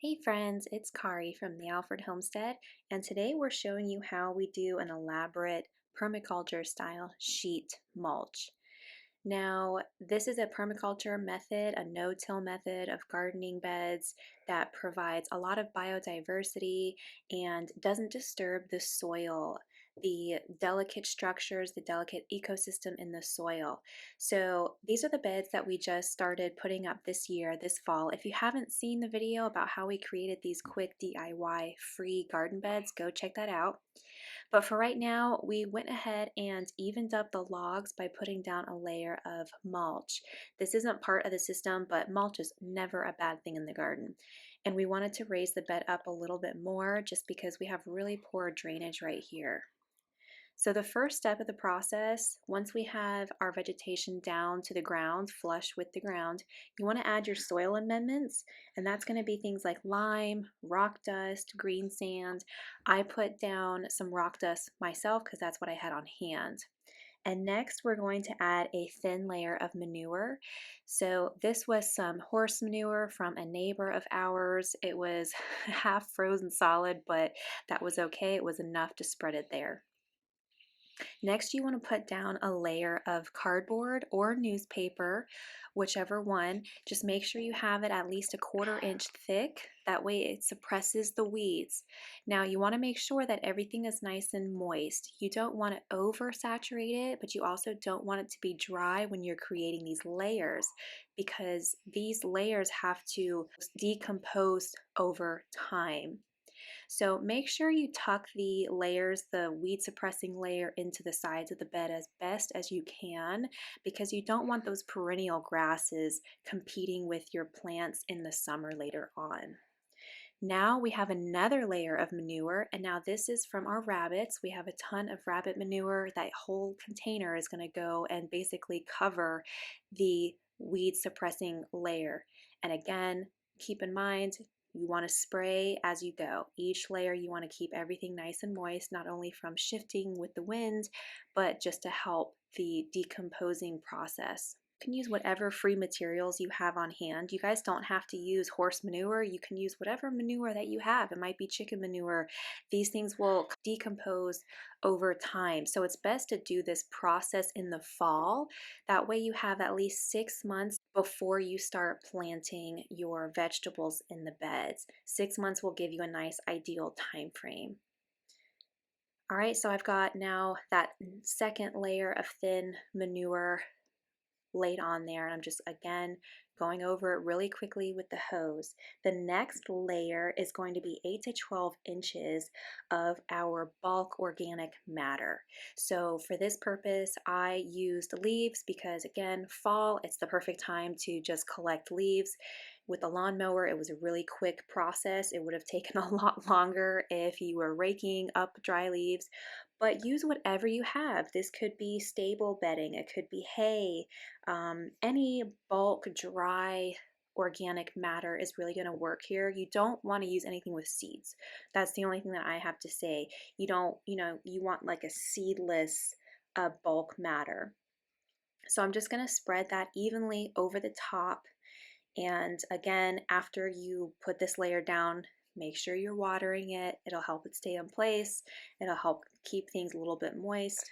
Hey friends, it's Kari from the Alfred Homestead, and today we're showing you how we do an elaborate permaculture style sheet mulch. Now, this is a permaculture method, a no-till method of gardening beds that provides a lot of biodiversity and doesn't disturb the soil, the delicate structures, the delicate ecosystem in the soil. So these are the beds that we just started putting up this year, this fall. If you haven't seen the video about how we created these quick DIY free garden beds, go check that out. But for right now, we went ahead and evened up the logs by putting down a layer of mulch. This isn't part of the system, but mulch is never a bad thing in the garden. And we wanted to raise the bed up a little bit more just because we have really poor drainage right here. So the first step of the process, once we have our vegetation down to the ground, flush with the ground, you want to add your soil amendments, and that's going to be things like lime, rock dust, green sand. I put down some rock dust myself because that's what I had on hand. And next we're going to add a thin layer of manure. So this was some horse manure from a neighbor of ours. It was half frozen solid, but that was okay. It was enough to spread it there. Next, you want to put down a layer of cardboard or newspaper, whichever one. Just make sure you have it at least a 1/4 inch thick. That way it suppresses the weeds. Now you want to make sure that everything is nice and moist. You don't want to oversaturate it, but you also don't want it to be dry when you're creating these layers because these layers have to decompose over time. So make sure you tuck the layers, the weed suppressing layer, into the sides of the bed as best as you can because you don't want those perennial grasses competing with your plants in the summer later on. Now we have another layer of manure, and now this is from our rabbits. We have a ton of rabbit manure. That whole container is going to go and basically cover the weed suppressing layer. And again, keep in mind, you want to spray as you go. Each layer you want to keep everything nice and moist, not only from shifting with the wind, but just to help the decomposing process. You can use whatever free materials you have on hand. You guys don't have to use horse manure. You can use whatever manure that you have. It might be chicken manure. These things will decompose over time. So it's best to do this process in the fall. That way you have at least 6 months before you start planting your vegetables in the beds. 6 months will give you a nice ideal time frame. All right, so I've got now that second layer of thin manure laid on there, and I'm just again going over it really quickly with the hose. The next layer is going to be 8 to 12 inches of our bulk organic matter. So for this purpose I used leaves because again, fall, it's the perfect time to just collect leaves. With the lawnmower, it was a really quick process. It would have taken a lot longer if you were raking up dry leaves, but use whatever you have. This could be stable bedding, it could be hay, any bulk dry organic matter is really going to work here. You don't want to use anything with seeds. That's the only thing that I have to say. You don't, you want like a seedless bulk matter. So I'm just going to spread that evenly over the top. And again, after you put this layer down, make sure you're watering it. It'll help it stay in place. It'll help keep things a little bit moist.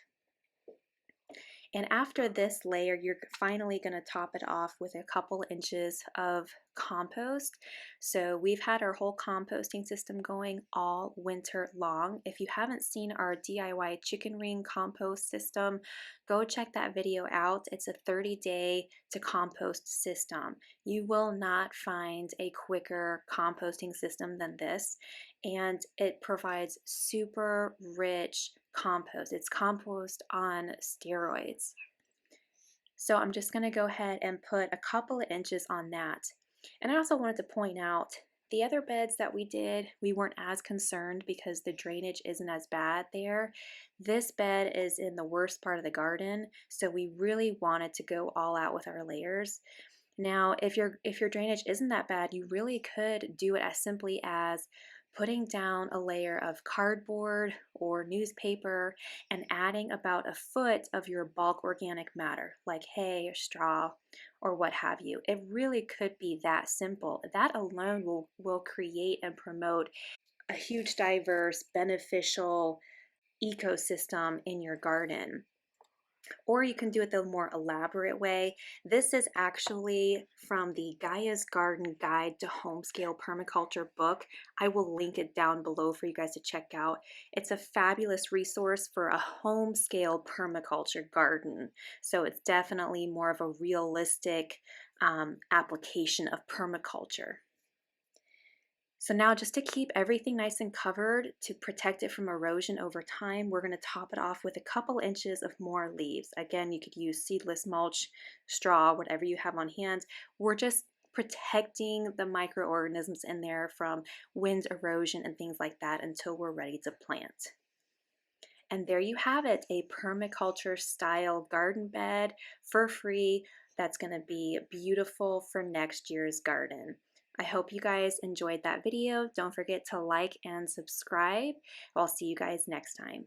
And after this layer, you're finally going to top it off with a couple inches of compost. So we've had our whole composting system going all winter long. If you haven't seen our DIY chicken ring compost system, go check that video out. It's a 30-day to compost system. You will not find a quicker composting system than this, and it provides super rich compost. It's compost on steroids. So I'm just going to go ahead and put a couple of inches on that. And I also wanted to point out the other beds that we did, we weren't as concerned because the drainage isn't as bad there. This bed is in the worst part of the garden, so we really wanted to go all out with our layers. Now, if your drainage isn't that bad, you really could do it as simply as putting down a layer of cardboard or newspaper and adding about a foot of your bulk organic matter, like hay or straw or what have you. It really could be that simple. That alone will create and promote a huge, diverse, beneficial ecosystem in your garden. Or you can do it the more elaborate way. This is actually from the Gaia's Garden Guide to Home Scale Permaculture book. I will link it down below for you guys to check out. It's a fabulous resource for a home scale permaculture garden. So it's definitely more of a realistic application of permaculture. So now, just to keep everything nice and covered to protect it from erosion over time, we're going to top it off with a couple inches of more leaves. Again, you could use seedless mulch, straw, whatever you have on hand. We're just protecting the microorganisms in there from wind erosion and things like that until we're ready to plant. And there you have it, a permaculture style garden bed for free that's going to be beautiful for next year's garden. I hope you guys enjoyed that video. Don't forget to like and subscribe. I'll see you guys next time.